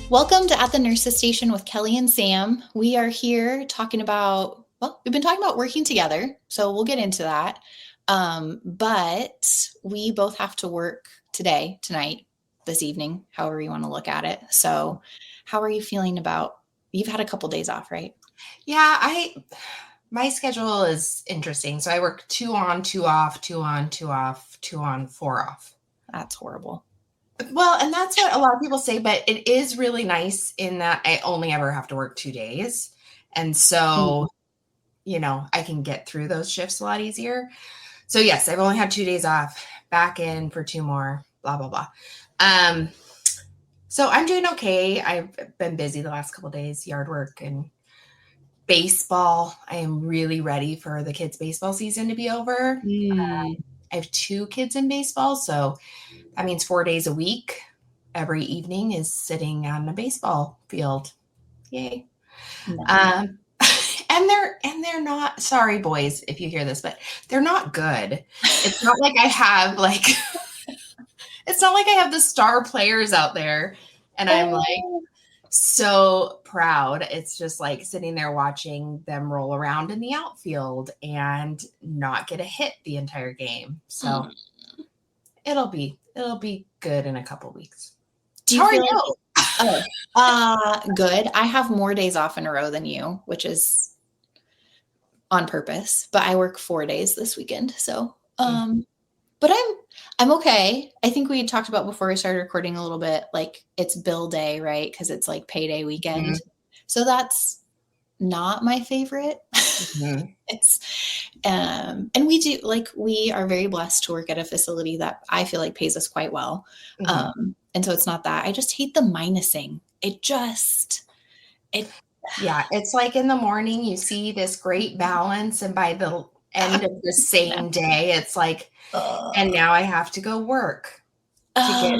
Welcome to At the Nurses Station with Kelly and Sam. We are here talking about, we've been talking about working together, so we'll get into that. But we both have to work today, tonight, this evening, however you want to look at it. So how are you feeling about, you've had a couple days off, right? Yeah, my schedule is interesting. So I work 2 on, 2 off, 2 on, 2 off, 2 on, 4 off. That's horrible. Well, and that's what a lot of people say, but it is really nice in that I only ever have to work 2 days. And so, I can get through those shifts a lot easier. So yes, I've only had 2 days off, back in for 2 more, blah, blah, blah. So I'm doing okay. I've been busy the last couple of days, yard work and baseball. I am really ready for the kids' baseball season to be over. I have 2 kids in baseball, so that means 4 days a week. Every evening is sitting on a baseball field. Yay. Nice. And they're not, sorry boys if you hear this, but they're not good. It's not like I have it's not like I have the star players out there and I'm like so proud. It's just like sitting there watching them roll around in the outfield and not get a hit the entire game. So it'll be good in a couple weeks. How are you? Good. I have more days off in a row than you, which is on purpose, but I work 4 days this weekend. So, but I'm okay. I think we had talked about before we started recording a little bit, like it's bill day, right? Cause it's like payday weekend. Mm-hmm. So that's not my favorite. Mm-hmm. And we are very blessed to work at a facility that I feel like pays us quite well. Mm-hmm. And so it's not that. I just hate the minusing. Yeah, it's like in the morning you see this great balance, and by the end of the same day, it's like, and now I have to go work to get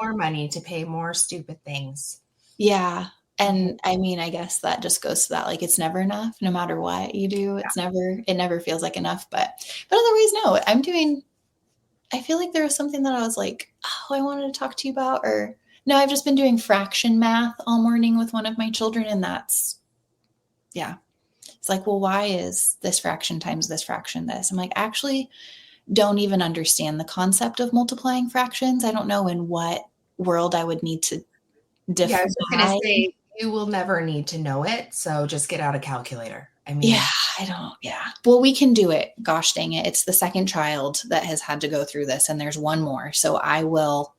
more money to pay more stupid things. Yeah. And I mean, I guess that just goes to that, like, it's never enough, no matter what you do. It never feels like enough, but otherwise, no, I feel like there was something that I was like, oh, I wanted to talk to you about, or no, I've just been doing fraction math all morning with one of my children. And it's like, well, why is this fraction times this fraction this? I'm like, actually don't even understand the concept of multiplying fractions. I don't know in what world I would need to define. Yeah, I was just going to say, you will never need to know it. So just get out a calculator. I mean, Well, we can do it. Gosh dang it. It's the second child that has had to go through this, and there's one more. So I will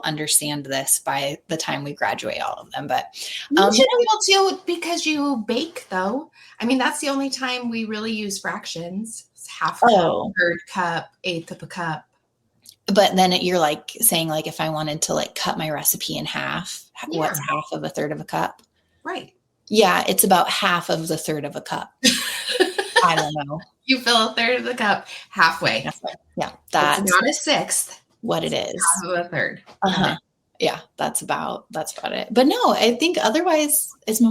understand this by the time we graduate all of them. But you should be able to, because you bake though. I mean, that's the only time we really use fractions. It's half cup, third cup, eighth of a cup. But then you're like saying, like, if I wanted to like cut my recipe in half, what's half of a third of a cup? Right. Yeah. It's about half of the third of a cup. I don't know. You fill a third of the cup halfway. Yeah. That's not a sixth. What it is. Half of a third. Yeah, that's about it. But no, I think otherwise it's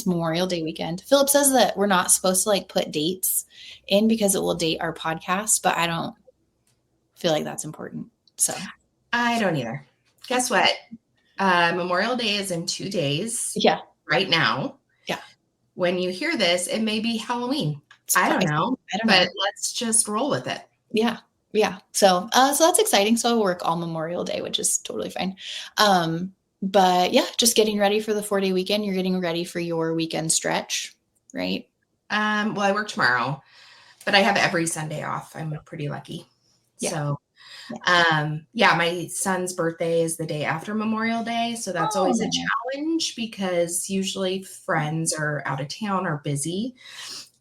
Memorial Day weekend. Philip says that we're not supposed to like put dates in because it will date our podcast, but I don't feel like that's important. So I don't either. Guess what? Memorial Day is in 2 days. Yeah. Right now. Yeah. When you hear this, it may be Halloween. I don't know. But let's just roll with it. Yeah. Yeah. So that's exciting. So I work all Memorial Day, which is totally fine. But yeah, just getting ready for the 4-day weekend. You're getting ready for your weekend stretch, right? Well, I work tomorrow, but I have every Sunday off. I'm pretty lucky. Yeah. So, my son's birthday is the day after Memorial Day. So that's always a challenge because usually friends are out of town or busy.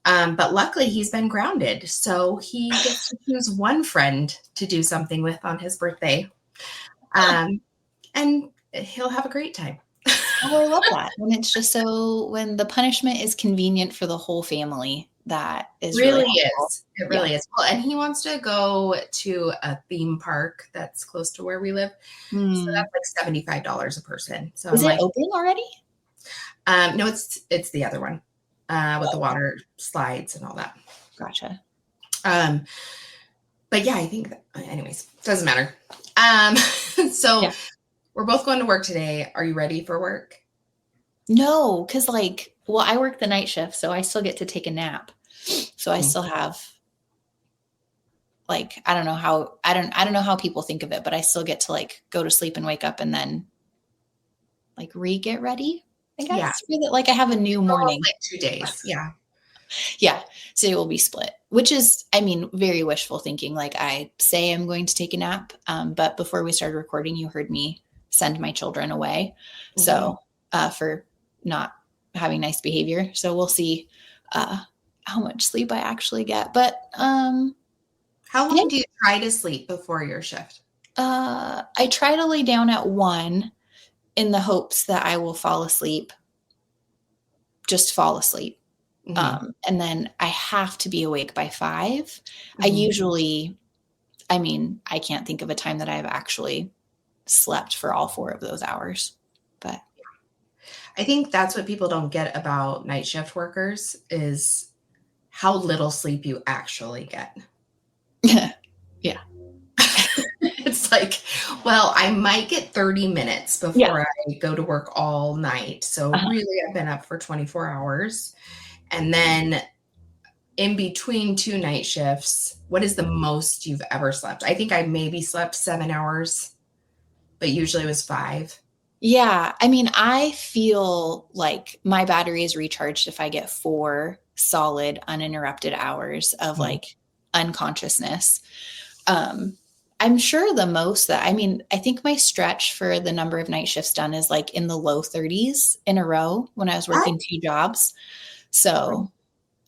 But luckily he's been grounded. So he gets to choose one friend to do something with on his birthday. And he'll have a great time. Oh, I love that. And it's just so when the punishment is convenient for the whole family, that is really is. It really is. Well, and he wants to go to a theme park that's close to where we live. So that's like $75 a person. So is it open already? No, it's the other one. With the water slides and all that. Gotcha. But yeah, I think that, anyways, doesn't matter. So we're both going to work today. Are you ready for work? No, because I work the night shift, so I still get to take a nap. So I still have I don't know how people think of it, but I still get to go to sleep and wake up and then get ready, I guess. Yeah. I have a new morning. 2 days. Yeah. Yeah. So it will be split, which is, very wishful thinking. I say I'm going to take a nap. But before we started recording, you heard me send my children away. Mm-hmm. So, for not having nice behavior. So we'll see, how much sleep I actually get. But, how long do you try to sleep before your shift? I try to lay down at 1 in the hopes that I will fall asleep. Just fall asleep. Mm-hmm. And then I have to be awake by 5. Mm-hmm. I can't think of a time that I've actually slept for all 4 of those hours, but I think that's what people don't get about night shift workers is how little sleep you actually get. Yeah. It's I might get 30 minutes before I go to work all night. So really I've been up for 24 hours. And then in between 2 night shifts, what is the most you've ever slept? I think I maybe slept 7 hours, but usually it was 5. Yeah. I feel like my battery is recharged if I get 4 solid, uninterrupted hours of unconsciousness. I'm sure the most that, I think my stretch for the number of night shifts done is in the low 30s in a row when I was working 2 jobs. So,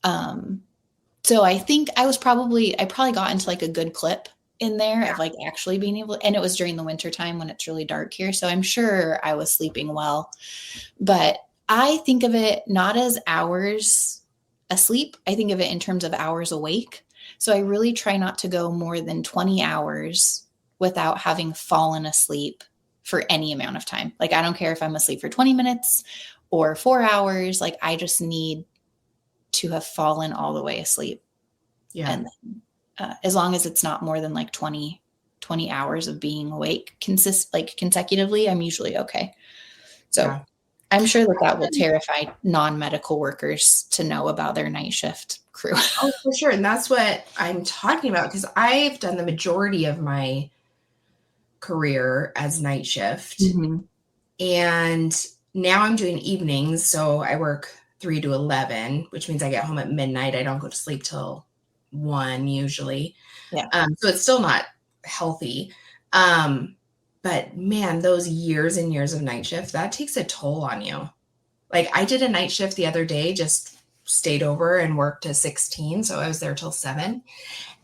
so I think I probably got into a good clip in there of actually being able, and it was during the winter time when it's really dark here. So I'm sure I was sleeping well, but I think of it not as hours asleep. I think of it in terms of hours awake. So I really try not to go more than 20 hours without having fallen asleep for any amount of time. I don't care if I'm asleep for 20 minutes or 4 hours. I just need to have fallen all the way asleep. Yeah. And as long as it's not more than 20 hours of being awake consecutively, I'm usually okay. So I'm sure that will terrify non-medical workers to know about their night shift crew. Oh, for sure. And that's what I'm talking about because I've done the majority of my career as night shift. Mm-hmm. And now I'm doing evenings. So I work 3 to 11, which means I get home at midnight. I don't go to sleep till 1 usually. Yeah. So it's still not healthy. But man, those years and years of night shift, that takes a toll on you. I did a night shift the other day, just stayed over and worked to 16. So I was there till 7.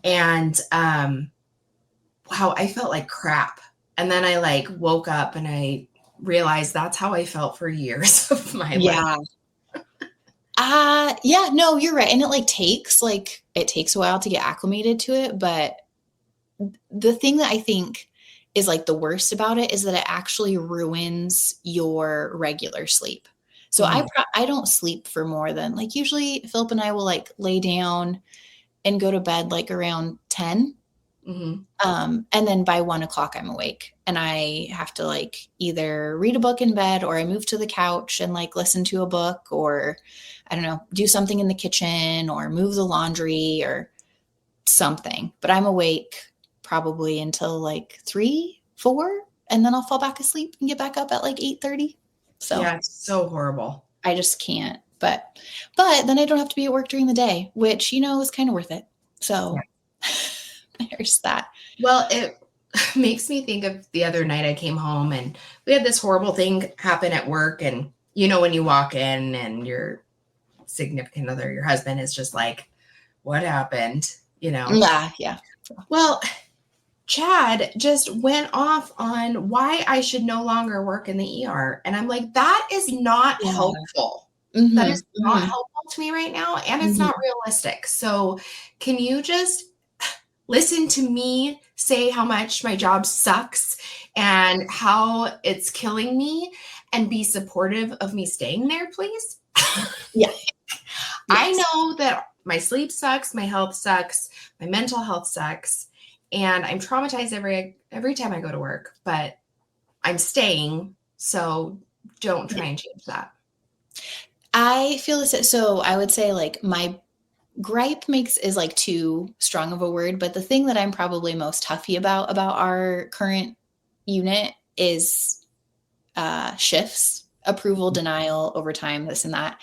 And wow, I felt like crap. And then I woke up and I realized that's how I felt for years of my life. Yeah, no, you're right. And it takes a while to get acclimated to it. But the thing that I think is the worst about it is that it actually ruins your regular sleep. So I don't sleep for more than usually Philip and I will lay down and go to bed around 10. Mm-hmm. And then by 1 o'clock I'm awake and I have to either read a book in bed or I move to the couch and listen to a book or I don't know, do something in the kitchen or move the laundry or something. But I'm awake probably until 3, 4, and then I'll fall back asleep and get back up at 8:30. So yeah, it's so horrible. I just can't. But then I don't have to be at work during the day, which is kind of worth it. So there's that. Well, it makes me think of the other night I came home and we had this horrible thing happen at work. And when you walk in and your significant other, your husband is just what happened? Yeah. Well, Chad just went off on why I should no longer work in the ER. And I'm that is not helpful. Mm-hmm. That is not helpful to me right now. And it's not realistic. So can you just listen to me say how much my job sucks and how it's killing me and be supportive of me staying there, please? Yeah. I know that my sleep sucks, my health sucks, my mental health sucks, and I'm traumatized every time I go to work, but I'm staying. So don't try and change that. I feel this. So I would say like my gripe is like too strong of a word, but the thing that I'm probably most huffy about our current unit is shifts, approval, denial, overtime, this and that.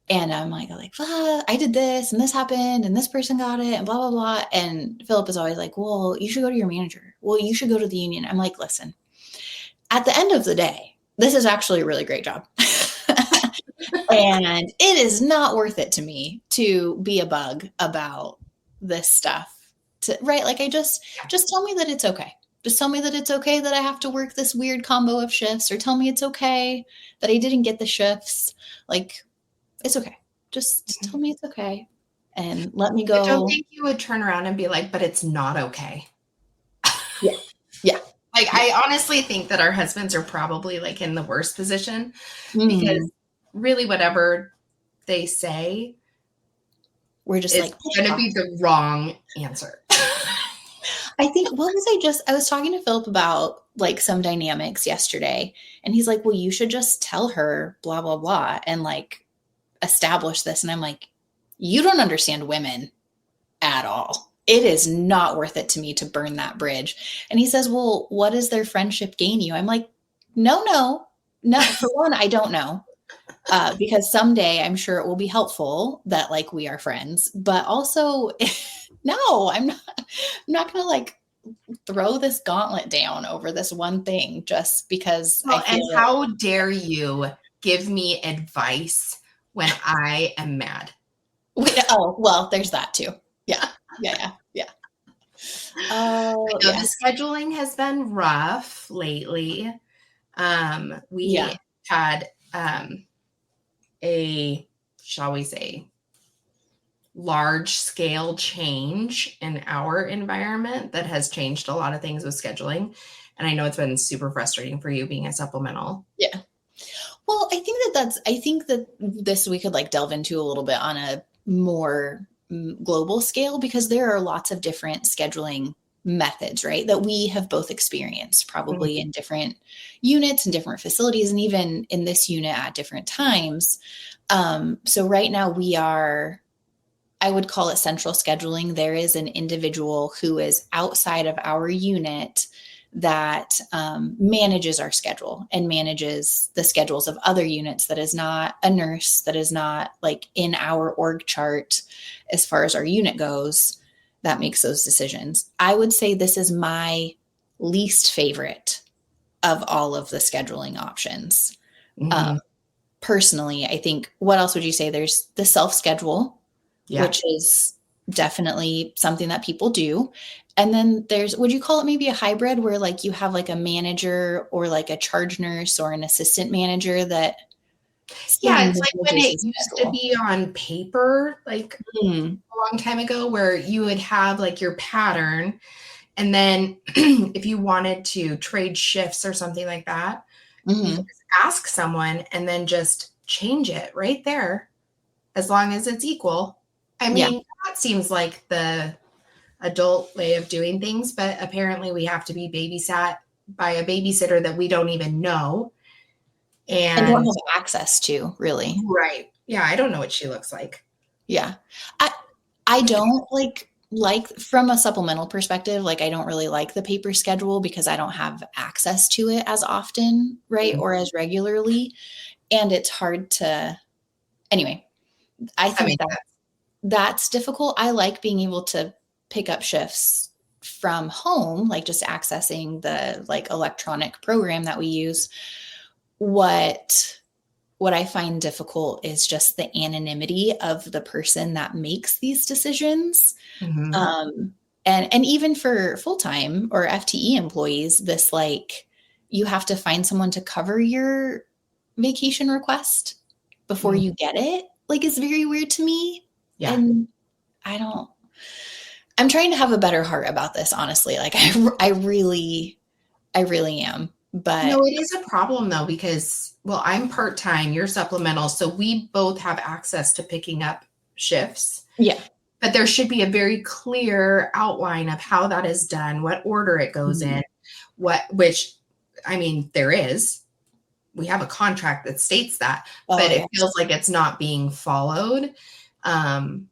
And I'm like, I did this and this happened and this person got it and blah, blah, blah. And Philip is always like, well, you should go to your manager. Well, you should go to the union. I'm like, listen, at the end of the day, this is actually a really great job. And it is not worth it to me to be a bug about this stuff. Right? Like just tell me that it's okay. Just tell me that it's okay that I have to work this weird combo of shifts, or tell me it's okay that I didn't get the shifts. Like, it's okay. Just tell me it's okay and let me go. I don't think you would turn around and be like, but it's not okay. Yeah. Yeah. Like, I honestly think that our husbands are probably like in the worst position because really whatever they say, we're just like, it's going to be the wrong answer. I think, I was talking to Philip about like some dynamics yesterday, and he's like, well, you should just tell her blah, blah, blah, and like establish this. And I'm like, you don't understand women at all. It is not worth it to me to burn that bridge. And he says, well, what does their friendship gain you? I'm like, no. For one, I don't know. Because someday I'm sure it will be helpful that like we are friends, but also no, I'm not going to like throw this gauntlet down over this one thing just because. How dare you give me advice when I am mad? Oh, well, there's that too. Yeah. Oh, the scheduling has been rough lately. We had a, shall we say, large scale change in our environment that has changed a lot of things with scheduling. And I know it's been super frustrating for you being a supplemental. Yeah. Well, I think that this we could like delve into a little bit on a more global scale, because there are lots of different scheduling methods, right? That we have both experienced probably in different units and different facilities, and even in this unit at different times. So right now I would call it central scheduling. There is an individual who is outside of our unit that manages our schedule and manages the schedules of other units. That is not a nurse, that is not like in our org chart as far as our unit goes, that makes those decisions. I would say this is my least favorite of all of the scheduling options. Personally, I think, what else would you say? There's the self-schedule, which is definitely something that people do. And then would you call it maybe a hybrid where like you have like a manager or like a charge nurse or an assistant manager that. Yeah, it's like when it used to be on paper, like a long time ago, where you would have like your pattern. And then if you wanted to trade shifts or something like that, you could just ask someone and then just change it right there, as long as it's equal. I mean, that seems like the adult way of doing things, but apparently we have to be babysat by a babysitter that we don't even know. And don't have access to, really. Right. Yeah, I don't know what she looks like. Yeah. I don't like from a supplemental perspective, like I don't really like the paper schedule because I don't have access to it as often, right? Or as regularly. And it's hard to, anyway, I think that's difficult. I like being able to pick up shifts from home, like just accessing the like electronic program that we use. What I find difficult is just the anonymity of the person that makes these decisions. And even for full-time or FTE employees, this like, you have to find someone to cover your vacation request before you get it. Like, it's very weird to me. Yeah. And I'm trying to have a better heart about this, honestly. Like I really am. But no, it is a problem though, because, well, I'm part-time, you're supplemental. So we both have access to picking up shifts. Yeah. But there should be a very clear outline of how that is done, what order it goes in, which I mean, we have a contract that states that, but yes. it feels like it's not being followed. And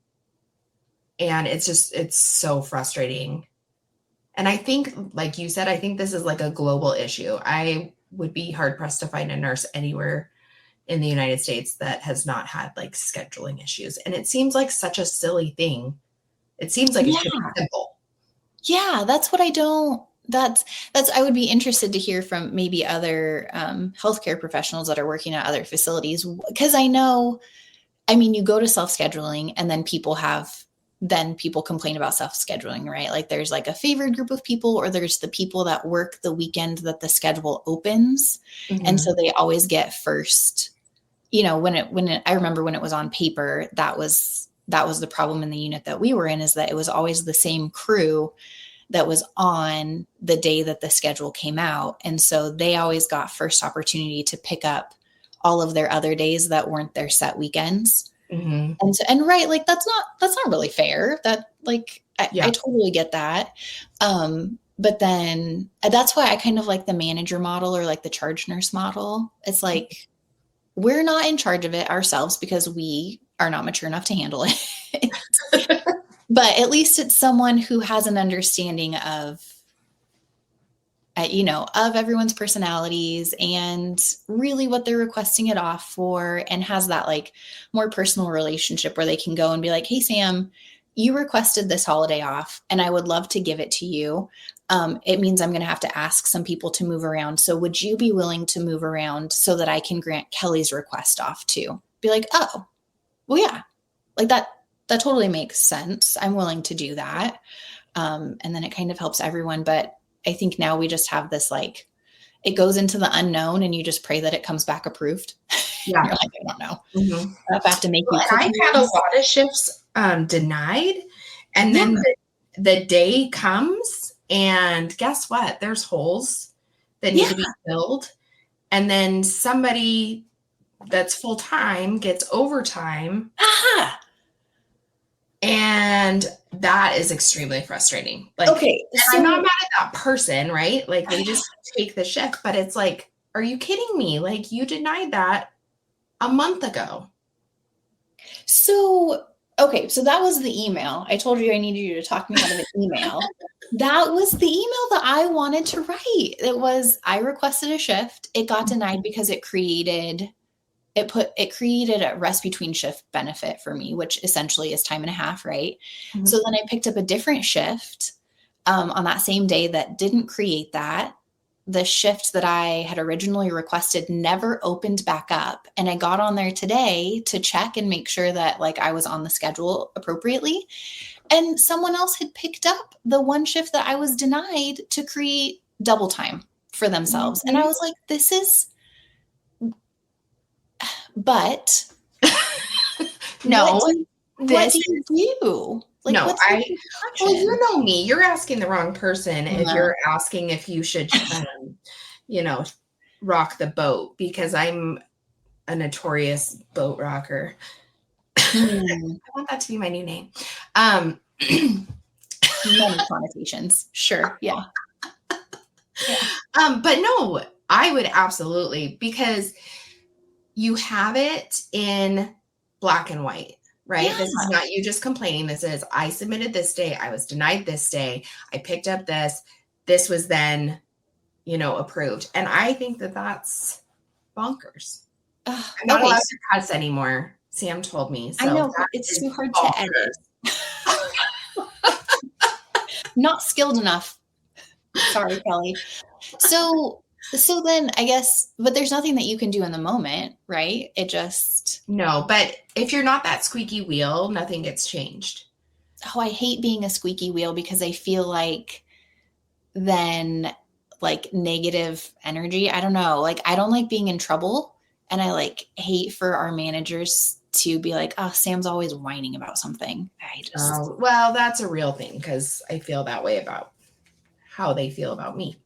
it's so frustrating. And I think, like you said, I think this is like a global issue. I would be hard pressed to find a nurse anywhere in the United States that has not had like scheduling issues. And it seems like such a silly thing. It seems like it should be simple. Yeah, that's what I don't. That's I would be interested to hear from maybe other healthcare professionals that are working at other facilities, because I know, I mean, you go to self-scheduling and then people complain about self-scheduling, right? Like there's like a favored group of people, or there's the people that work the weekend that the schedule opens. Mm-hmm. And so they always get first, you know, I remember when it was on paper, that was the problem in the unit that we were in, is that it was always the same crew that was on the day that the schedule came out. And so they always got first opportunity to pick up all of their other days that weren't their set weekends. Mm-hmm. And right, like that's not really fair. That like, I totally get that. But then that's why I kind of like the manager model, or like the charge nurse model. It's like, we're not in charge of it ourselves because we are not mature enough to handle it. But at least it's someone who has an understanding of, of everyone's personalities and really what they're requesting it off for, and has that like more personal relationship where they can go and be like, hey, Sam, you requested this holiday off and I would love to give it to you. It means I'm going to have to ask some people to move around. So would you be willing to move around so that I can grant Kelly's request off too? Be like, oh, well, yeah, like that totally makes sense. I'm willing to do that. And then it kind of helps everyone. But I think now we just have this, like, it goes into the unknown and you just pray that it comes back approved. Yeah. You're like, I don't know. Mm-hmm. I have to make I've had a lot of shifts denied. And then the day comes and guess what? There's holes that need to be filled. And then somebody that's full-time gets overtime. Aha! And that is extremely frustrating. Like, okay, so I'm not mad at that person, right? Like they just take the shift, but it's like, are you kidding me? Like you denied that a month ago. So, okay, so that was the email. I told you I needed you to talk me out of the email. That was the email that I wanted to write. It was, I requested a shift. It got denied because it created a rest between shift benefit for me, which essentially is time and a half, right? Mm-hmm. So then I picked up a different shift on that same day that didn't create that. The shift that I had originally requested never opened back up. And I got on there today to check and make sure that like I was on the schedule appropriately. And someone else had picked up the one shift that I was denied to create double time for themselves. Mm-hmm. And I was like, this is... But no, what do you do? Like, no, well, you know me. You're asking the wrong person if you're asking if you should, rock the boat, because I'm a notorious boat rocker. I want that to be my new name. Many connotations. Sure. Yeah. But no, I would absolutely, because you have it in black and white, right? Yeah. This is not you just complaining. This is, I submitted this day. I was denied this day. I picked up this. This was then, approved. And I think that that's bonkers. I'm not allowed to cuss anymore. Sam told me. So I know, it's too hard to edit. Not skilled enough. Sorry, Kelly. So then I guess, but there's nothing that you can do in the moment, right? It just... No, but if you're not that squeaky wheel, nothing gets changed. Oh, I hate being a squeaky wheel because I feel like then like negative energy. I don't know. Like I don't like being in trouble, and I like hate for our managers to be like, oh, Sam's always whining about something. Well, that's a real thing because I feel that way about how they feel about me.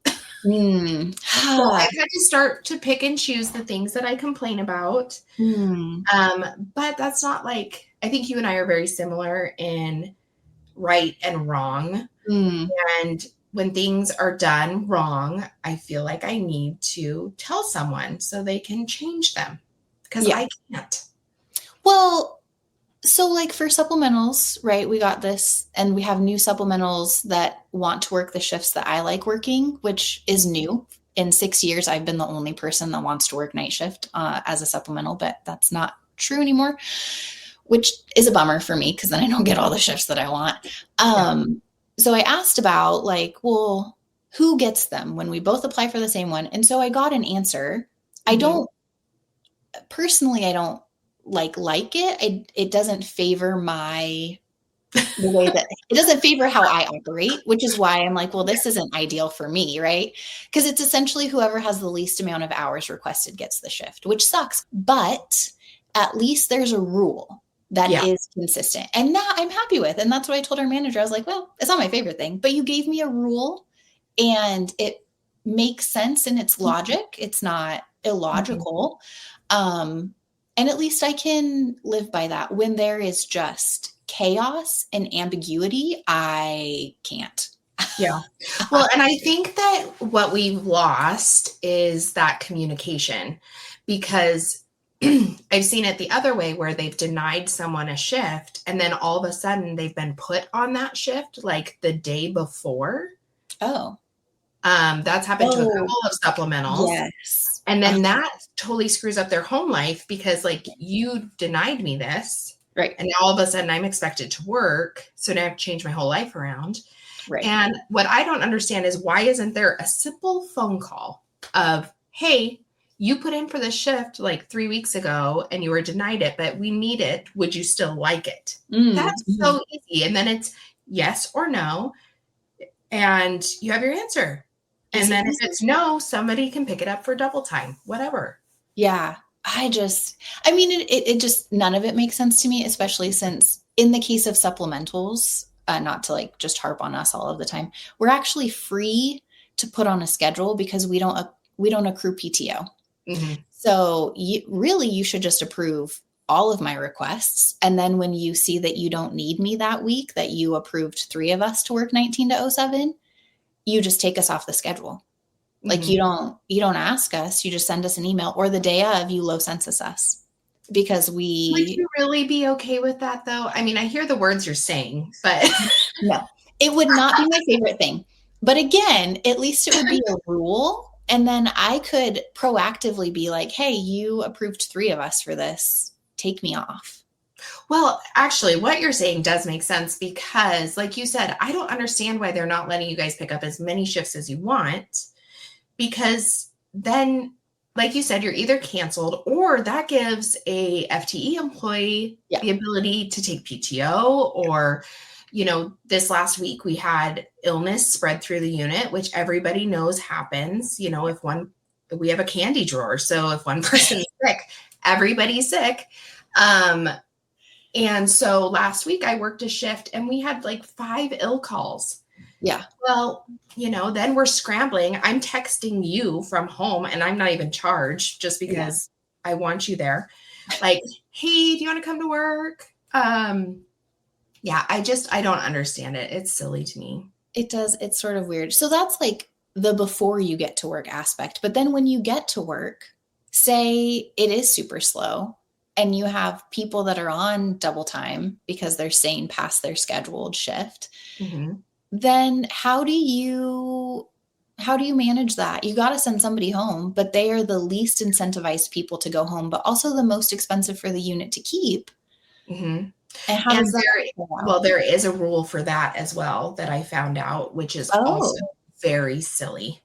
So I've had to start to pick and choose the things that I complain about. But that's not like, I think you and I are very similar in right and wrong. And when things are done wrong, I feel like I need to tell someone so they can change them because I can't. Well, so like for supplementals, right? We got this and we have new supplementals that want to work the shifts that I like working, which is new. In 6 years, I've been the only person that wants to work night shift as a supplemental, but that's not true anymore, which is a bummer for me because then I don't get all the shifts that I want. So I asked about like, well, who gets them when we both apply for the same one? And so I got an answer. I don't like it. It doesn't favor the way that it doesn't favor how I operate, which is why I'm like, well, this isn't ideal for me, right? Because it's essentially whoever has the least amount of hours requested gets the shift, which sucks. But at least there's a rule that is consistent. And that I'm happy with. And that's what I told our manager. I was like, well, it's not my favorite thing, but you gave me a rule and it makes sense in its logic. It's not illogical. And at least I can live by that. When there is just chaos and ambiguity, I can't. Yeah. Well, and I think that what we've lost is that communication, because I've seen it the other way where they've denied someone a shift and then all of a sudden they've been put on that shift like the day before. Oh. That's happened to a couple of supplementals. Yes. And then that totally screws up their home life because like you denied me this. Right. And now all of a sudden I'm expected to work. So now I have to change my whole life around. Right. And what I don't understand is why isn't there a simple phone call of, hey, you put in for the shift like 3 weeks ago and you were denied it, but we need it. Would you still like it? That's so easy. And then it's yes or no. And you have your answer. And then if it's no, somebody can pick it up for double time, whatever. Yeah. It just, none of it makes sense to me, especially since in the case of supplementals, not to like just harp on us all of the time, we're actually free to put on a schedule because we don't accrue PTO. So you should just approve all of my requests. And then when you see that you don't need me that week, that you approved 3 of us to work 19 to 07, you just take us off the schedule. Like you don't ask us, you just send us an email, or the day of you low census us because Would you really be okay with that though? I mean, I hear the words you're saying, but no, it would not be my favorite thing. But again, at least it would be a rule. And then I could proactively be like, hey, you approved 3 of us for this. Take me off. Well, actually, what you're saying does make sense because, like you said, I don't understand why they're not letting you guys pick up as many shifts as you want. Because then, like you said, you're either canceled or that gives a FTE employee the ability to take PTO or, this last week we had illness spread through the unit, which everybody knows happens. We have a candy drawer. So if one person's sick, everybody's sick. And so last week I worked a shift and we had like 5 ill calls. Yeah. Well, then we're scrambling. I'm texting you from home and I'm not even charged just because I want you there. Like, hey, do you want to come to work? I don't understand it. It's silly to me. It does. It's sort of weird. So that's like the before you get to work aspect. But then when you get to work, say it is super slow and you have people that are on double time because they're staying past their scheduled shift, then how do you manage that? You got to send somebody home, but they are the least incentivized people to go home, but also the most expensive for the unit to keep. And how does that go out? Well, there is a rule for that as well that I found out, which is also very silly.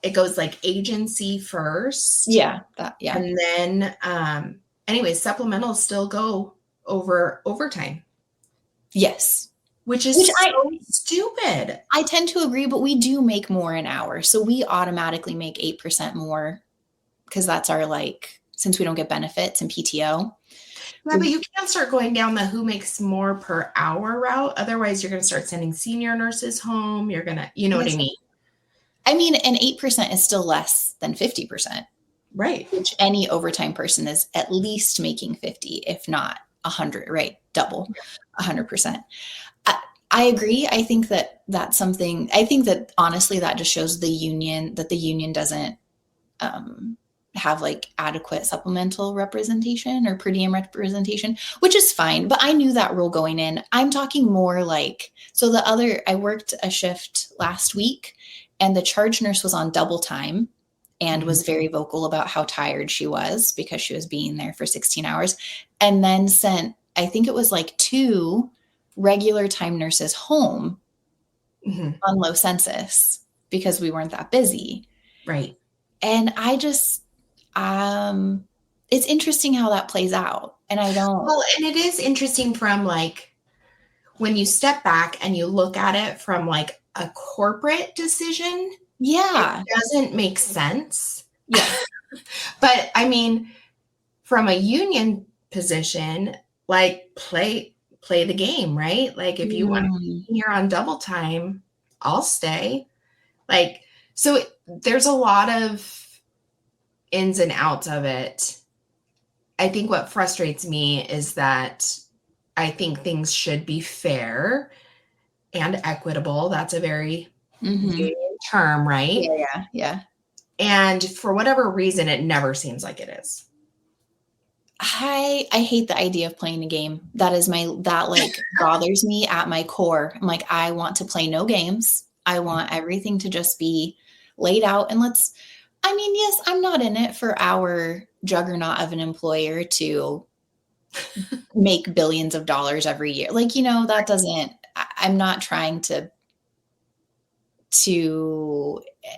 It goes like agency first. Yeah. And then, supplementals still go over overtime. Yes. Which is so stupid. I tend to agree, but we do make more an hour. So we automatically make 8% more because that's our since we don't get benefits and PTO. Yeah, but you can't start going down the who makes more per hour route. Otherwise, you're going to start sending senior nurses home. You're going to, what I mean? I mean, and 8% is still less than 50%. Right. Which any overtime person is at least making 50, if not 100, right? Double, 100%. I agree. I think that that's something, I think that honestly, that just shows the union, that the union doesn't have like adequate supplemental representation or per diem representation, which is fine. But I knew that rule going in. I'm talking more like, so I worked a shift last week and the charge nurse was on double time and was very vocal about how tired she was because she was being there for 16 hours, and then sent, I think it was like 2 regular time nurses home on low census because we weren't that busy. Right. And I just, it's interesting how that plays out. And I don't. Well, and it is interesting from like, when you step back and you look at it from like a corporate decision. Yeah. It doesn't make sense. Yeah. But I mean, from a union position, like play the game, right? Like if you want to be here on double time, I'll stay. Like, so there's a lot of ins and outs of it. I think what frustrates me is that I think things should be fair and equitable. That's a very union term, right? Yeah. And for whatever reason, it never seems like it is. I hate the idea of playing a game. That like bothers me at my core. I'm like, I want to play no games. I want everything to just be laid out. And yes, I'm not in it for our juggernaut of an employer to make billions of dollars every year. Like, that doesn't, I'm not trying to,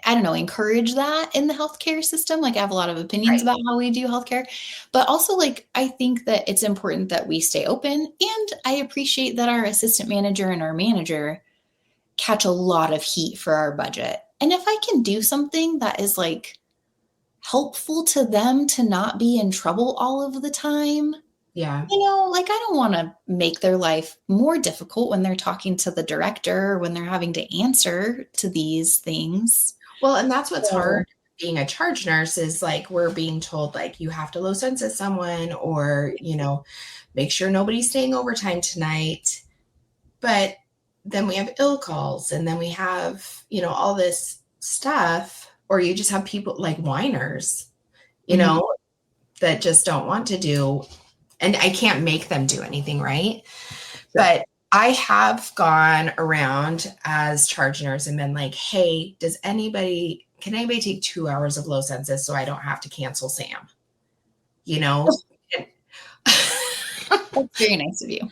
I don't know, encourage that in the healthcare system. Like I have a lot of opinions about how we do healthcare, but also like, I think that it's important that we stay open, and I appreciate that our assistant manager and our manager catch a lot of heat for our budget. And if I can do something that is like helpful to them to not be in trouble all of the time. Yeah. Like I don't want to make their life more difficult when they're talking to the director or when they're having to answer to these things. Well, and that's what's hard being a charge nurse is like, we're being told like, you have to low census someone, or, make sure nobody's staying overtime tonight. But then we have ill calls, and then we have, all this stuff, or you just have people like whiners, that just don't want to do. And I can't make them do anything, right? Sure. But I have gone around as charge nurse and been like, hey, can anybody take 2 hours of low census so I don't have to cancel Sam? That's very nice of you.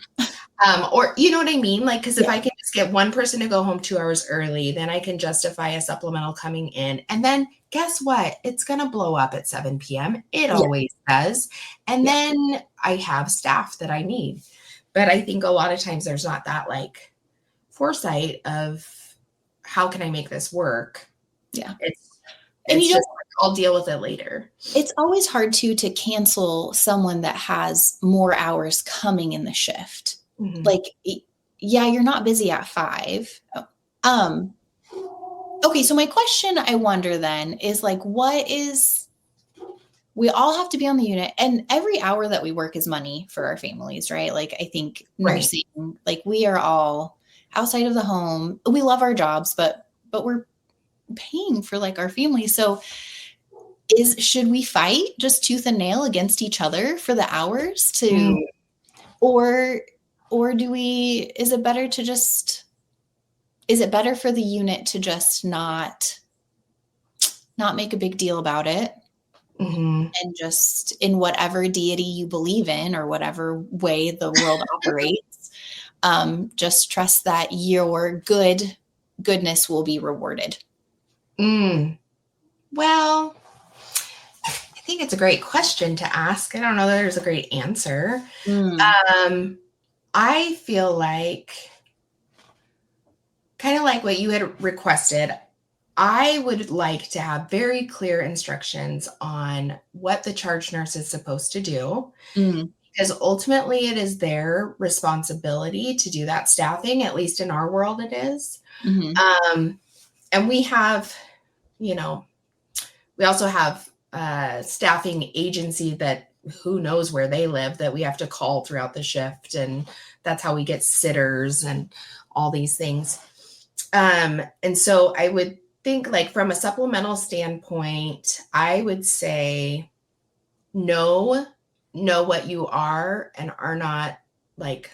Or you know what I mean? Like, because if I can just get one person to go home 2 hours early, then I can justify a supplemental coming in. And then guess what? It's going to blow up at 7 p.m. It always does. And then I have staff that I need. But I think a lot of times there's not that like foresight of how can I make this work? Yeah. And you just, I'll deal with it later. It's always hard to cancel someone that has more hours coming in the shift. Mm-hmm. Like, you're not busy at 5. Okay. So my question, I wonder then, is like, we all have to be on the unit, and every hour that we work is money for our families, right? Like, I think nursing, like we are all outside of the home. We love our jobs, but we're paying for like our family. So should we fight just tooth and nail against each other for the hours or is it better for the unit to just not make a big deal about it, and just in whatever deity you believe in or whatever way the world operates, just trust that your goodness will be rewarded? Well, I think it's a great question to ask. I don't know that there's a great answer. I feel like, kind of like what you had requested, I would like to have very clear instructions on what the charge nurse is supposed to do, because ultimately it is their responsibility to do that staffing. At least in our world, it is. And we have, we also have a staffing agency that who knows where they live that we have to call throughout the shift. And that's how we get sitters and all these things. And so I would think like from a supplemental standpoint, I would say know what you are and are not like,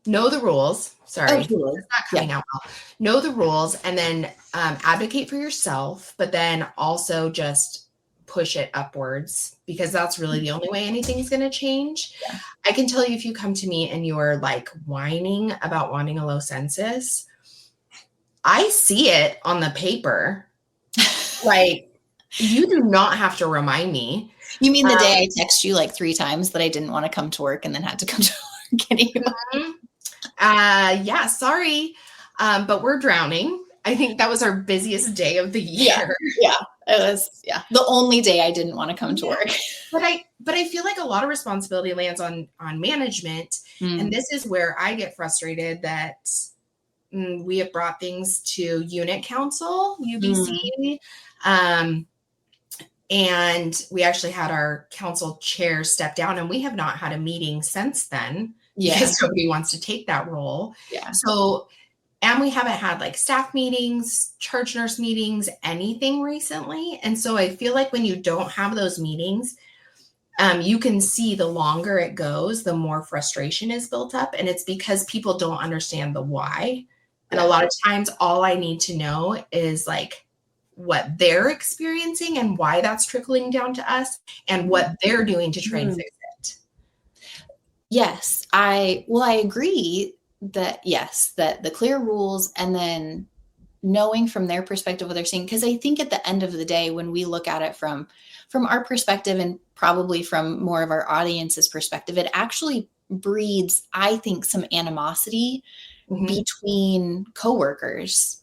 know the rules. Sorry, it's not coming out well. Know the rules and then advocate for yourself, but then also just push it upwards because that's really the only way anything's going to change. Yeah. I can tell you if you come to me and you're like whining about wanting a low census, I see it on the paper. Like, you do not have to remind me. You mean the day I text you like 3 times that I didn't want to come to work and then had to come to work anyway? Yeah, sorry. But we're drowning. I think that was our busiest day of the year. Yeah. It was, the only day I didn't want to come to work. But I feel like a lot of responsibility lands on management. And this is where I get frustrated that we have brought things to unit council, UBC. And we actually had our council chair step down and we have not had a meeting since then because nobody wants to take that role. Yeah. So, and we haven't had like staff meetings, charge nurse meetings, anything recently. And so I feel like when you don't have those meetings, you can see the longer it goes, the more frustration is built up. And it's because people don't understand the why. And a lot of times all I need to know is like what they're experiencing and why that's trickling down to us and what they're doing to try and fix it. Yes, I agree that that the clear rules and then knowing from their perspective what they're seeing. Because I think at the end of the day, when we look at it from our perspective and probably from more of our audience's perspective, it actually breeds, I think, some animosity between coworkers.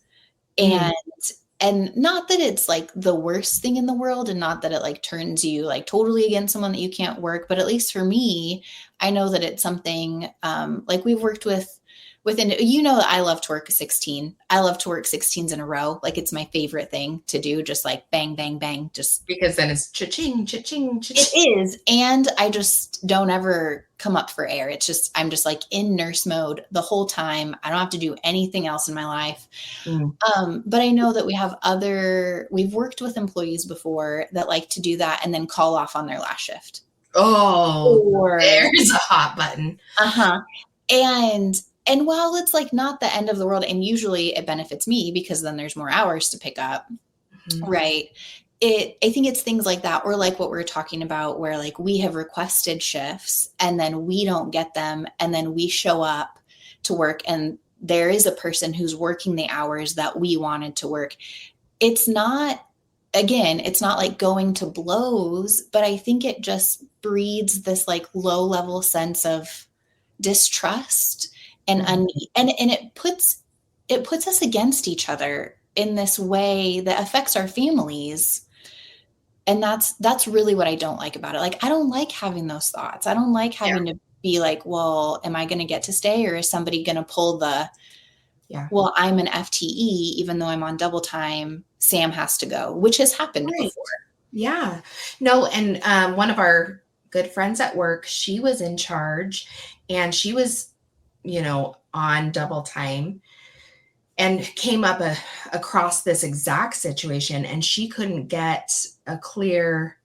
And not that it's like the worst thing in the world and not that it like turns you like totally against someone that you can't work. But at least for me, I know that it's something like we've worked within, that I love to work 16. I love to work 16s in a row. Like it's my favorite thing to do. Just like bang, bang, bang. Just because then it's cha-ching, cha-ching, cha-ching. It is. And I just don't ever come up for air. It's just, I'm just like in nurse mode the whole time. I don't have to do anything else in my life. But I know that we've worked with employees before that like to do that and then call off on their last shift. Oh, there's a hot button. And while it's like not the end of the world, and usually it benefits me because then there's more hours to pick up, right? I think it's things like that, or like what we're talking about where like we have requested shifts and then we don't get them. And then we show up to work and there is a person who's working the hours that we wanted to work. It's not like going to blows, but I think it just breeds this like low level sense of distrust and it puts us against each other in this way that affects our families. And that's really what I don't like about it. Like, I don't like having those thoughts. I don't like having to be like, well, am I going to get to stay or is somebody going to pull well, I'm an FTE, even though I'm on double time, Sam has to go, which has happened before. Yeah. No. And one of our good friends at work, she was in charge and she was, on double time and came up across this exact situation and she couldn't get a clear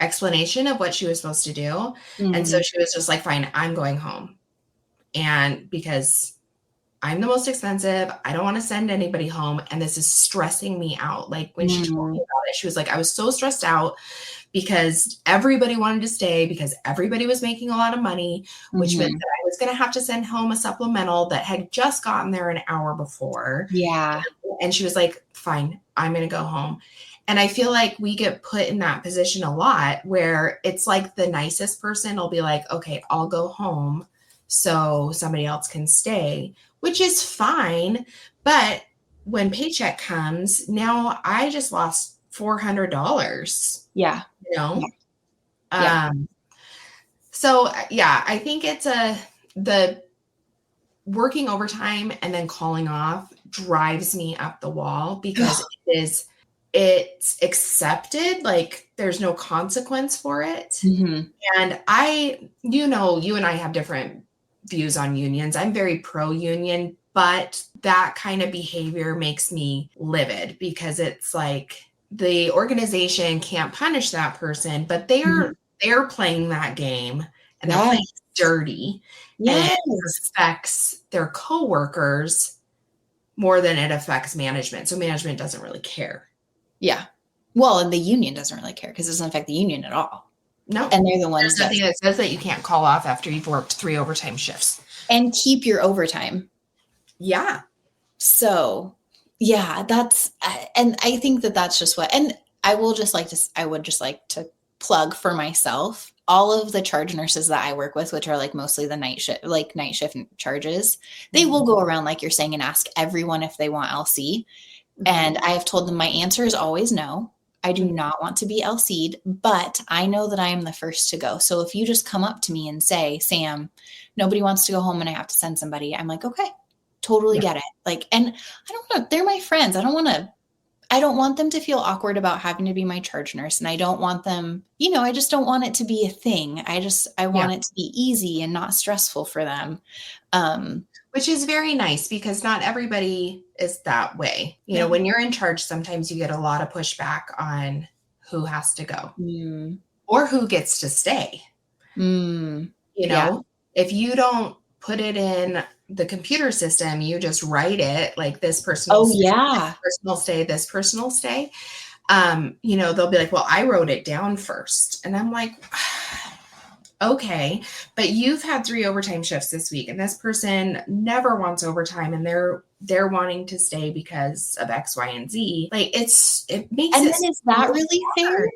explanation of what she was supposed to do. And so she was just like, fine, I'm going home. And because I'm the most expensive, I don't want to send anybody home. And this is stressing me out. Like when she told me about it, she was like, I was so stressed out because everybody wanted to stay because everybody was making a lot of money, which meant that I was going to have to send home a supplemental that had just gotten there an hour before. Yeah. And she was like, fine, I'm going to go home. And I feel like we get put in that position a lot where it's like the nicest person will be like, okay, I'll go home so somebody else can stay, which is fine. But when paycheck comes, now I just lost $400. Yeah. So yeah, I think it's the working overtime and then calling off drives me up the wall because it's accepted. Like there's no consequence for it. And you and I have different views on unions. I'm very pro-union, but that kind of behavior makes me livid because it's like the organization can't punish that person, but they're playing that game and they're playing dirty. And it affects their coworkers more than it affects management. So management doesn't really care. Yeah. Well, and the union doesn't really care because it doesn't affect the union at all. No. And they're the ones There's nothing that says that you can't call off after you've worked 3 overtime shifts. And keep your overtime. Yeah. So, yeah, and I think that that's just what, and I would just like to plug for myself, all of the charge nurses that I work with, which are like mostly the night shift charges, they will go around, like you're saying, and ask everyone if they want LC. And I have told them my answer is always no. I do not want to be LC'd, but I know that I am the first to go. So if you just come up to me and say, Sam, nobody wants to go home and I have to send somebody, I'm like, okay, totally get it. Like, and I don't know, they're my friends. I don't want them to feel awkward about having to be my charge nurse. And I don't want them, I just don't want it to be a thing. I want it to be easy and not stressful for them. Which is very nice because not everybody is that way. You know, when you're in charge, sometimes you get a lot of pushback on who has to go or who gets to stay. If you don't put it in the computer system, you just write it like this person will stay, this person will stay, this person will stay. They'll be like, well, I wrote it down first. And I'm like, okay, but you've had 3 overtime shifts this week and this person never wants overtime and they're wanting to stay because of X, Y, and Z. Like it makes and then is that really fair?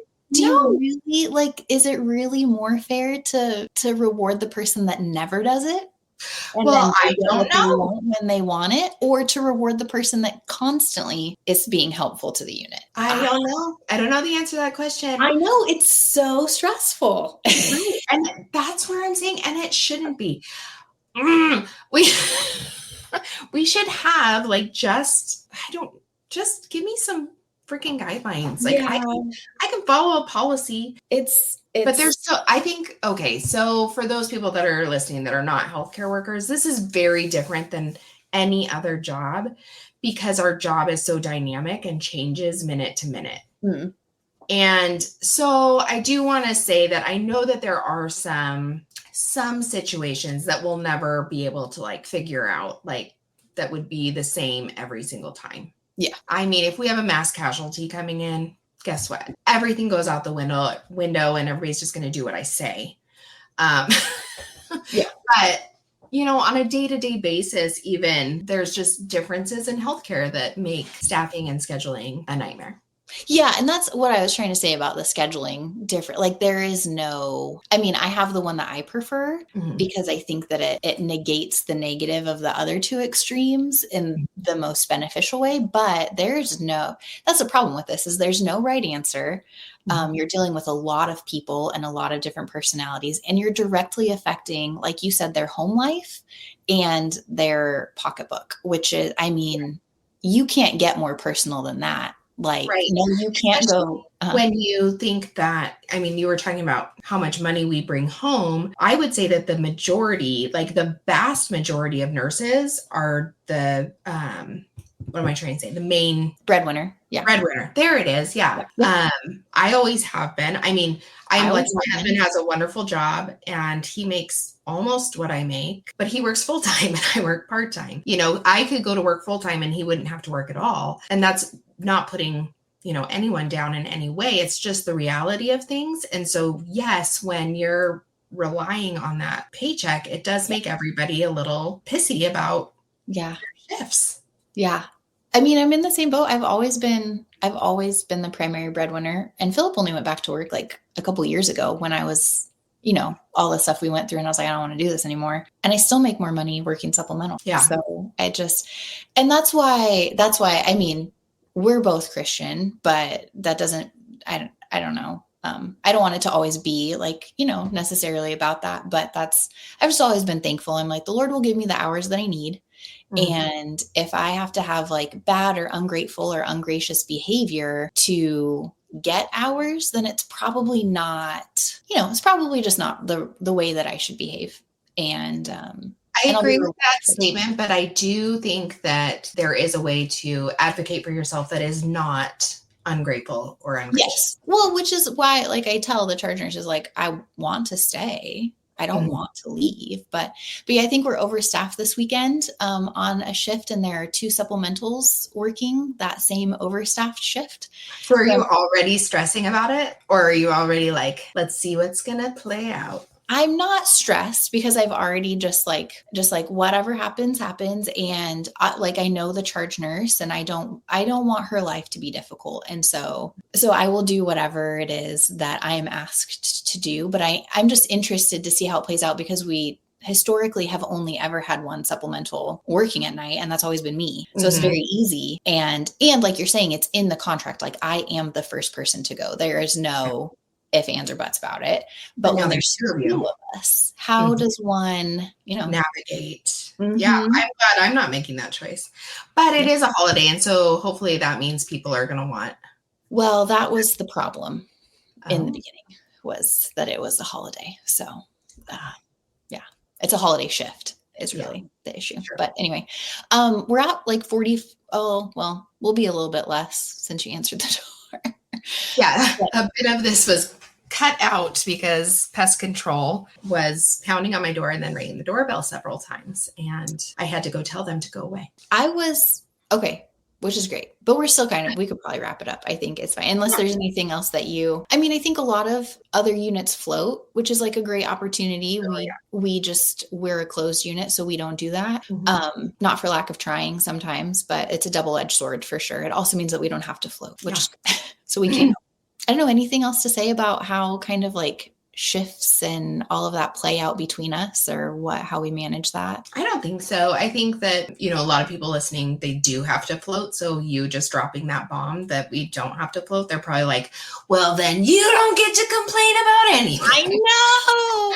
Is it really more fair to reward the person that never does it? Well, I don't know when they want it, or to reward the person that constantly is being helpful to the unit. I don't know. I don't know the answer to that question. I know, it's so stressful. Right. And that's where I'm saying, and it shouldn't be. We should have just give me some freaking guidelines. Like I can follow a policy. But there's I think, okay, so for those people that are listening that are not healthcare workers, this is very different than any other job because our job is so dynamic and changes minute to minute. And so I do want to say that I know that there are some situations that we'll never be able to figure out, that would be the same every single time. Yeah. I mean, if we have a mass casualty coming in, guess what? Everything goes out the window and everybody's just going to do what I say. But, on a day-to-day basis, even there's just differences in healthcare that make staffing and scheduling a nightmare. Yeah. And that's what I was trying to say about the scheduling different. There is I have the one that I prefer because I think that it negates the negative of the other 2 extremes in the most beneficial way. But that's the problem with this is there's no right answer. You're dealing with a lot of people and a lot of different personalities, and you're directly affecting, like you said, their home life and their pocketbook, which is, you can't get more personal than that. Right. No, you can't go. When you think that, you were talking about how much money we bring home. I would say that the majority, the vast majority of nurses are the, what am I trying to say? The main breadwinner. Yeah. Breadwinner. There it is. Yeah. I always have been. My husband has a wonderful job and he makes almost what I make, but he works full time and I work part time. I could go to work full time and he wouldn't have to work at all. And that's not putting, anyone down in any way. It's just the reality of things. And so, yes, when you're relying on that paycheck, it does make everybody a little pissy about their shifts. Yeah. I'm in the same boat. I've always been the primary breadwinner, and Philip only went back to work a couple of years ago when I was, all the stuff we went through, and I was like, I don't want to do this anymore. And I still make more money working supplemental. Yeah. So and that's why, we're both Christian, but that doesn't, I don't know. I don't want it to always be necessarily about that, but I've just always been thankful. I'm the Lord will give me the hours that I need. And if I have to have bad or ungrateful or ungracious behavior to get hours, then it's probably not, it's probably just not the way that I should behave. And I agree with that statement, but I do think that there is a way to advocate for yourself that is not ungrateful or ungracious. Yes. Well, which is why, like, I tell the charge nurses, like, I want to stay. I don't want to leave, but yeah, I think we're overstaffed this weekend on a shift, and there are 2 supplementals working that same overstaffed shift. So are you already stressing about it, or are you already like, let's see what's going to play out? I'm not stressed because I've already just like whatever happens. And I know the charge nurse, and I don't want her life to be difficult. And so I will do whatever it is that I am asked to do, but I'm just interested to see how it plays out, because we historically have only ever had one supplemental working at night, and that's always been me. So it's very easy. And like you're saying, it's in the contract. Like, I am the first person to go. There is no if, ands, or buts about it. But when there's 2 of us, how does one, navigate? Yeah, I'm glad I'm not making that choice. But it is a holiday, and so hopefully that means people are going to want. Well, that was the problem in the beginning, was that it was a holiday. So, it's a holiday shift is really the issue. Sure. But anyway, we're at like 40. Oh, well, we'll be a little bit less since you answered the door. Yeah, a bit of this was cut out because pest control was pounding on my door and then ringing the doorbell several times, and I had to go tell them to go away. I was okay, which is great, but we're still we could probably wrap it up. I think it's fine, unless there's anything else that I think a lot of other units float, which is like a great opportunity. We're a closed unit, so we don't do that. Not for lack of trying sometimes, but it's a double-edged sword for sure. It also means that we don't have to float, which so we can. I don't know, anything else to say about how kind of like shifts and all of that play out between us, or how we manage that? I don't think so. I think that, a lot of people listening, they do have to float. So you just dropping that bomb that we don't have to float, they're probably like, well, then you don't get to complain about anything.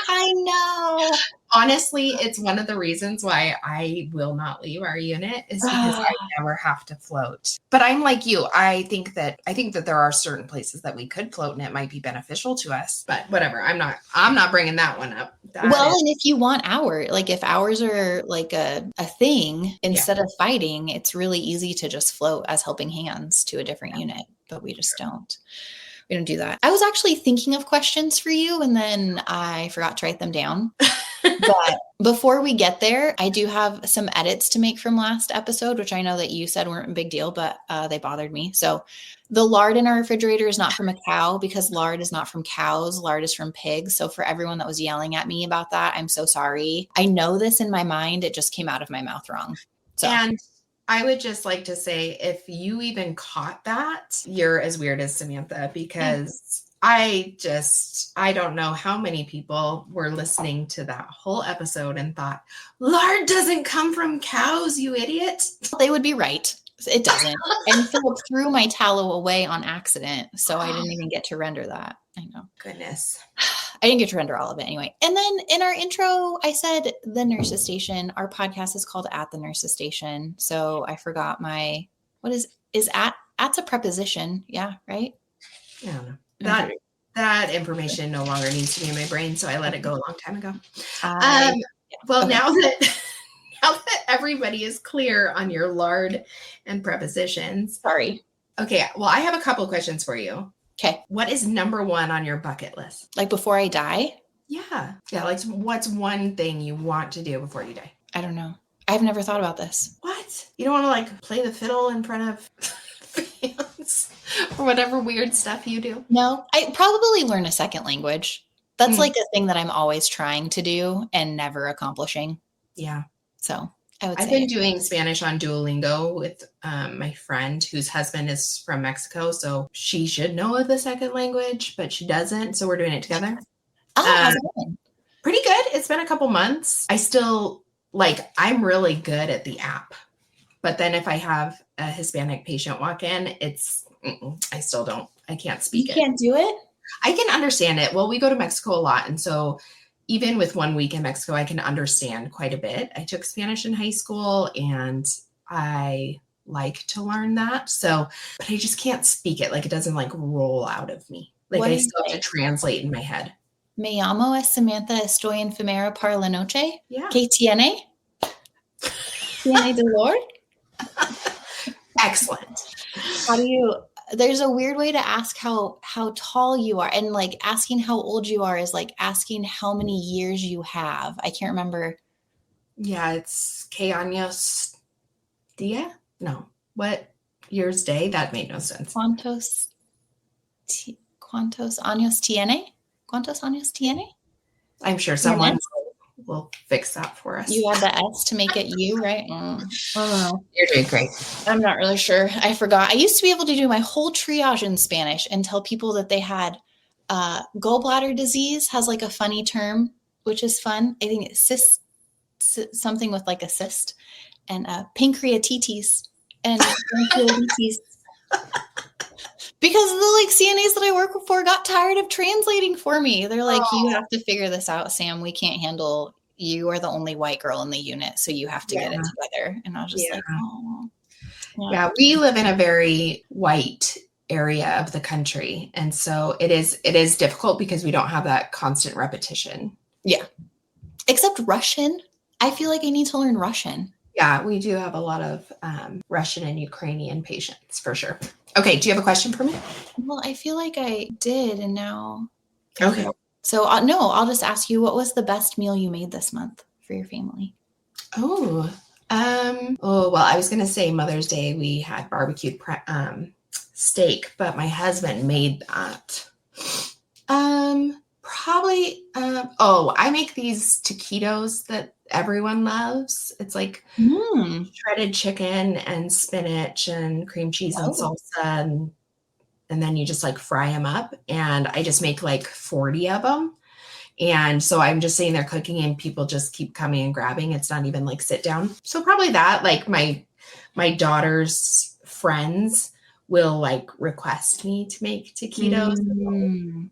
I know. Honestly, it's one of the reasons why I will not leave our unit, is because I never have to float. But I'm like you. I think that there are certain places that we could float and it might be beneficial to us. But whatever. I'm not bringing that one up. And if you want if hours are like a thing, instead of fighting, it's really easy to just float as helping hands to a different unit. But we just don't. We don't do that. I was actually thinking of questions for you, and then I forgot to write them down. But before we get there, I do have some edits to make from last episode, which I know that you said weren't a big deal, but they bothered me. So the lard in our refrigerator is not from a cow, because lard is not from cows. Lard is from pigs. So for everyone that was yelling at me about that, I'm so sorry. I know this in my mind. It just came out of my mouth wrong. So. And I would just like to say, if you even caught that, you're as weird as Samantha, because I don't know how many people were listening to that whole episode and thought, lard doesn't come from cows, you idiot. They would be right. It doesn't. And Philip threw my tallow away on accident, so I didn't even get to render that. I know. Goodness. I didn't get to render all of it anyway. And then in our intro, I said the nurse's station. Our podcast is called At the Nurse's Station. So I forgot what is at's a preposition. Yeah, right? I don't know. That information no longer needs to be in my brain, so I let it go a long time ago. Now that everybody is clear on your lard and prepositions. Sorry. Okay, well, I have a couple questions for you. Okay. What is number 1 on your bucket list? Like before I die? Yeah. Yeah, like what's one thing you want to do before you die? I don't know. I've never thought about this. What? You don't want to like play the fiddle in front of fans or whatever weird stuff you do? No, I probably learn a second language. That's like a thing that I'm always trying to do and never accomplishing. Yeah. So I've been doing Spanish on Duolingo with my friend whose husband is from Mexico. So she should know the second language, but she doesn't. So we're doing it together. How's it going? Pretty good. It's been a couple months. I still I'm really good at the app. But then if I have a Hispanic patient walk in, I still don't. I can't speak it. You can't do it? I can understand it. Well, we go to Mexico a lot. And so even with 1 week in Mexico, I can understand quite a bit. I took Spanish in high school and I like to learn that. So, but I just can't speak it. Like it doesn't roll out of me. I still have to translate in my head. Me llamo es Samantha, estoy enfermera para la noche. Yeah. ¿Qué tiene? ¿Tiene dolor? Excellent. There's a weird way to ask how tall you are, and like asking how old you are is like asking how many years you have. I can't remember. Yeah, it's ¿Qué años día? No. What year's day? That made no sense. ¿Cuántos años tiene? ¿Cuántos años tiene? I'm sure someone will fix that for us. You add the S to make it you, right? I don't know. You're doing great. I'm not really sure. I forgot. I used to be able to do my whole triage in Spanish and tell people that they had gallbladder disease, has like a funny term, which is fun. I think it's something with like a cyst, and pancreatitis and pancreatitis. Because the like CNAs that I work for got tired of translating for me. They're like, you have to figure this out, Sam. We can't handle, you are the only white girl in the unit, so you have to get it together. And I was just like, oh. Yeah, we live in a very white area of the country. And so it is difficult because we don't have that constant repetition. Yeah. Except Russian. I feel like I need to learn Russian. Yeah, we do have a lot of Russian and Ukrainian patients for sure. Okay, do you have a question for me? Well, I feel like I did, and now. Okay. So no, I'll just ask you, what was the best meal you made this month for your family? Well, I was going to say Mother's Day, we had barbecued steak, but my husband made that. Probably, I make these taquitos that everyone loves. It's like shredded chicken and spinach and cream cheese and salsa, and then you just like fry them up, and I just make like 40 of them. And so I'm just sitting there cooking, and people just keep coming and grabbing. It's not even like sit down. So probably that, like my daughter's friends will like request me to make taquitos.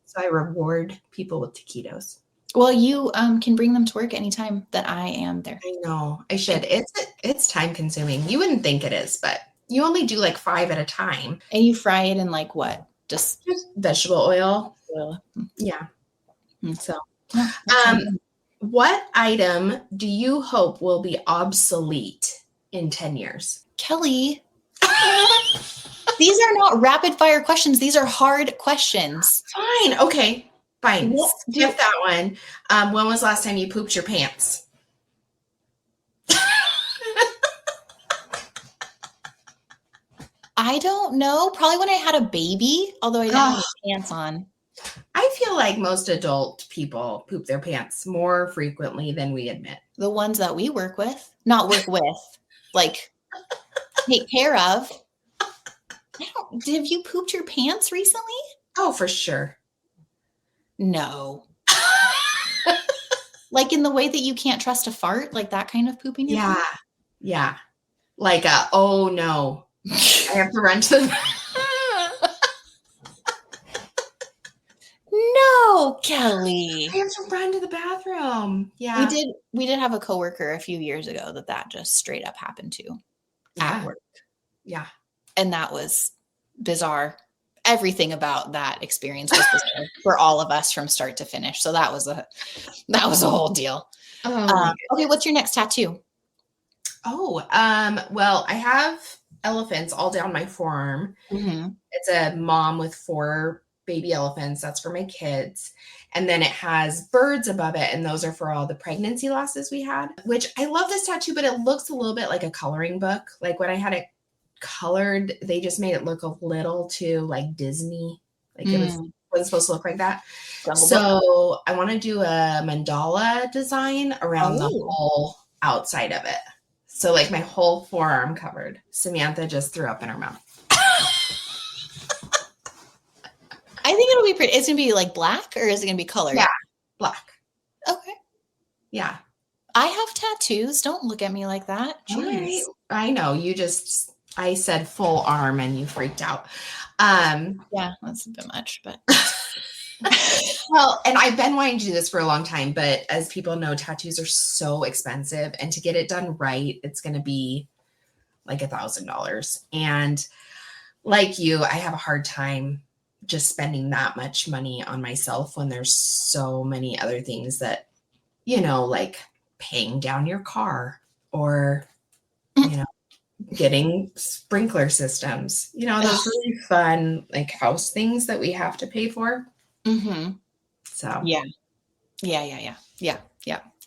So I reward people with taquitos. Well, you can bring them to work anytime that I am there. I know. I should. It's time consuming. You wouldn't think it is, but you only do like 5 at a time. And you fry it in like what? Just vegetable oil. Yeah. So, what item do you hope will be obsolete in 10 years? Kelly, these are not rapid fire questions. These are hard questions. Fine. Okay. Fine. Skip that one. When was the last time you pooped your pants? I don't know. Probably when I had a baby, although I didn't have pants on. I feel like most adult people poop their pants more frequently than we admit. The ones that we work with, like take care of. Have you pooped your pants recently? Oh, for sure. No. Like in the way that you can't trust a fart, like that kind of pooping? Yeah. Yeah. Like oh no. I have to run to the No, Kelly. I have to run to the bathroom. Yeah. We did have a coworker a few years ago that just straight up happened to at work. Yeah. And that was bizarre. Everything about that experience was bizarre for all of us from start to finish. So that was a whole deal. Okay, what's your next tattoo? Well, I have elephants all down my forearm. Mm-hmm. It's a mom with 4 baby elephants. That's for my kids. And then it has birds above it. And those are for all the pregnancy losses we had, which I love this tattoo, but it looks a little bit like a coloring book. Like when I had it colored, they just made it look a little too like Disney. Like it wasn't supposed to look like that. So I want to do a mandala design around the whole outside of it. So like my whole forearm covered. Samantha just threw up in her mouth. I think it'll be pretty. It's going to be like black, or is it going to be colored? Yeah, black. Okay. Yeah. I have tattoos. Don't look at me like that. Right. I know. I said full arm and you freaked out. Yeah, that's a bit much, but. Well, and I've been wanting to do this for a long time, but as people know, tattoos are so expensive, and to get it done right, it's going to be like $1,000. And like you, I have a hard time just spending that much money on myself when there's so many other things that, like paying down your car or, getting sprinkler systems, those really fun, like house things that we have to pay for. Mm-hmm. So yeah.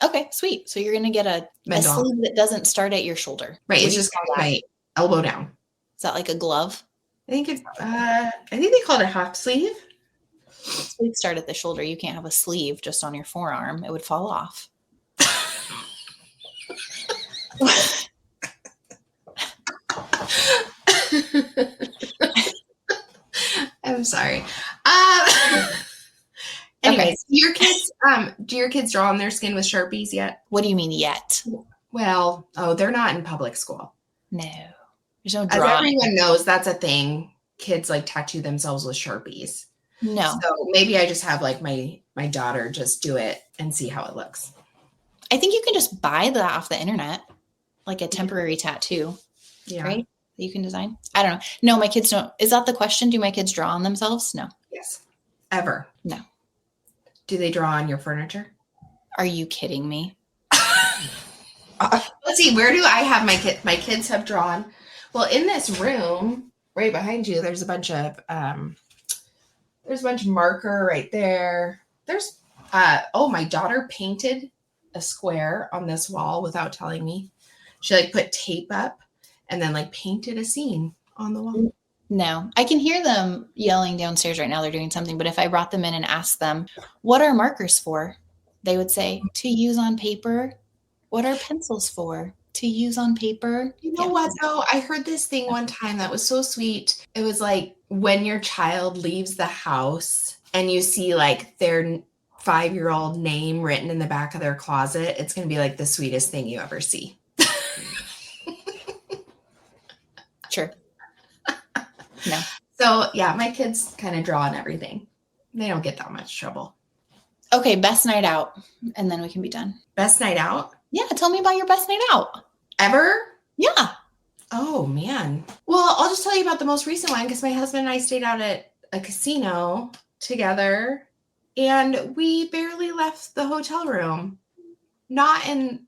Okay, sweet. So you're going to get a sleeve that doesn't start at your shoulder. Right. It's just my elbow down. Is that like a glove? I think they call it a half sleeve. Sleeves start at the shoulder. You can't have a sleeve just on your forearm. It would fall off. I'm sorry. Anyways, your kids, do your kids draw on their skin with Sharpies yet? What do you mean yet? Well, they're not in public school. No. There's no drawing. As everyone knows, that's a thing. Kids like tattoo themselves with Sharpies. No. So maybe I just have like my daughter just do it and see how it looks. I think you can just buy that off the internet, like a temporary tattoo. Yeah. Right? That you can design. I don't know. No, my kids don't. Is that the question? Do my kids draw on themselves? No. Yes. Ever? No. Do they draw on your furniture? Are you kidding me? Let's see. Where do I have my kids? My kids have drawn. Well, in this room, right behind you, there's a bunch of marker right there. There's my daughter painted a square on this wall without telling me. She like put tape up and then like painted a scene on the wall. No, I can hear them yelling downstairs right now. They're doing something. But if I brought them in and asked them, what are markers for? They would say, to use on paper. What are pencils for? To use on paper. You know what, though? I heard this thing one time that was so sweet. It was like when your child leaves the house and you see like their 5-year-old name written in the back of their closet, it's going to be like the sweetest thing you ever see. Sure. No. So yeah, my kids kind of draw on everything. They don't get that much trouble. Okay, best night out, and then we can be done. Best night out? Yeah, tell me about your best night out. Ever? Yeah. Oh, man. Well, I'll just tell you about the most recent one because my husband and I stayed out at a casino together, and we barely left the hotel room. Not in...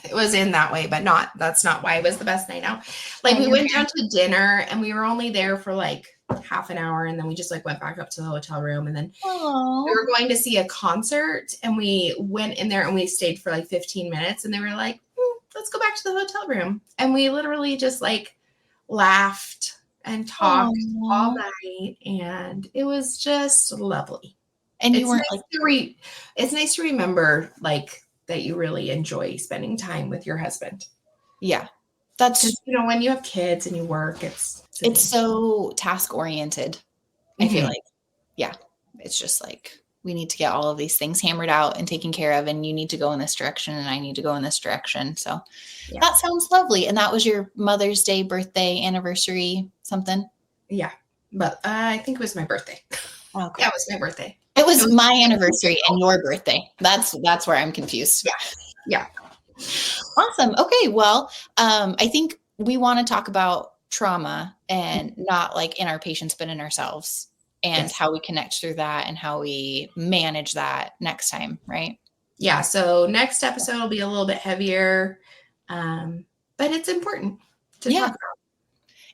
It was in that way, but that's not why it was the best night out. Like we went down to dinner and we were only there for like half an hour. And then we just like went back up to the hotel room. And then we were going to see a concert and we went in there and we stayed for like 15 minutes and they were like, let's go back to the hotel room. And we literally just like laughed and talked all night. And it was just lovely. And you weren't it's nice to remember like, that you really enjoy spending time with your husband. Yeah. That's, when you have kids and you work, it's so task oriented. I feel like, yeah, it's just like, we need to get all of these things hammered out and taken care of. And you need to go in this direction and I need to go in this direction. So that sounds lovely. And that was your Mother's Day, birthday, anniversary, something. Yeah. But I think it was my birthday. Okay. Yeah, it was my birthday. It was my anniversary and your birthday. That's where I'm confused. Yeah. Awesome. Okay. Well, I think we want to talk about trauma and not like in our patients, but in ourselves and how we connect through that and how we manage that next time. Right. Yeah. So next episode will be a little bit heavier, but it's important to talk about.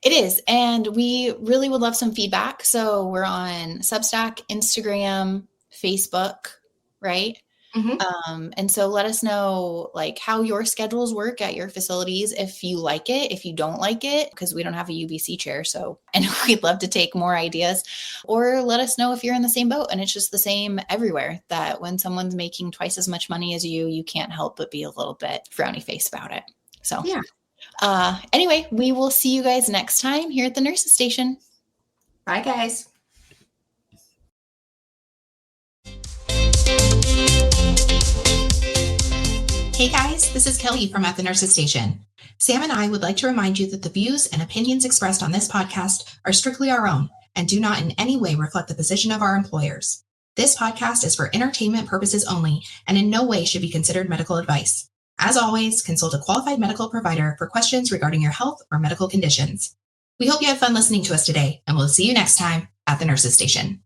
It is. And we really would love some feedback. So we're on Substack, Instagram, Facebook, right? Mm-hmm. And so let us know like how your schedules work at your facilities. If you like it, if you don't like it, because we don't have a UBC chair. And we'd love to take more ideas, or let us know if you're in the same boat and it's just the same everywhere, that when someone's making twice as much money as you can't help but be a little bit frowny face about it. So yeah. Anyway, we will see you guys next time here at the Nurses Station. Bye, guys. Hey, guys, this is Kelly from At the Nurses Station. Sam and I would like to remind you that the views and opinions expressed on this podcast are strictly our own and do not in any way reflect the position of our employers. This podcast is for entertainment purposes only and in no way should be considered medical advice. As always, consult a qualified medical provider for questions regarding your health or medical conditions. We hope you had fun listening to us today, and we'll see you next time. at the nurses station.